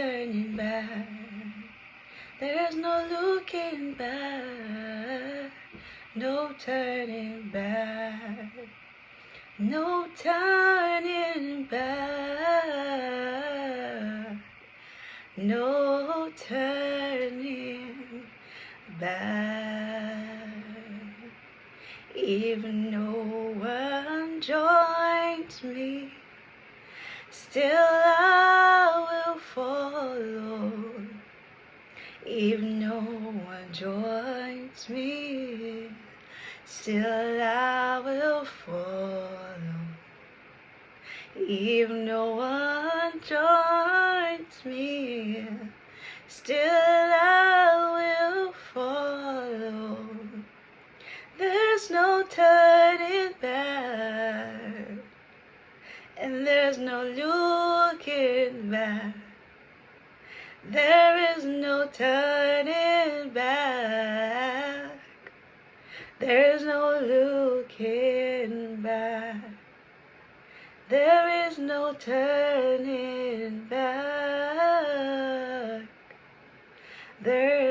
turning back. There's no looking back, no turning back, no turning back, no turning back. Even no one joins me, still I will follow. Even no one joins me, still I will follow. Even no one joins me, still I will follow. There's no turning back, and there's no looking back. There is no turning back. There is no looking back. There is no turning back. There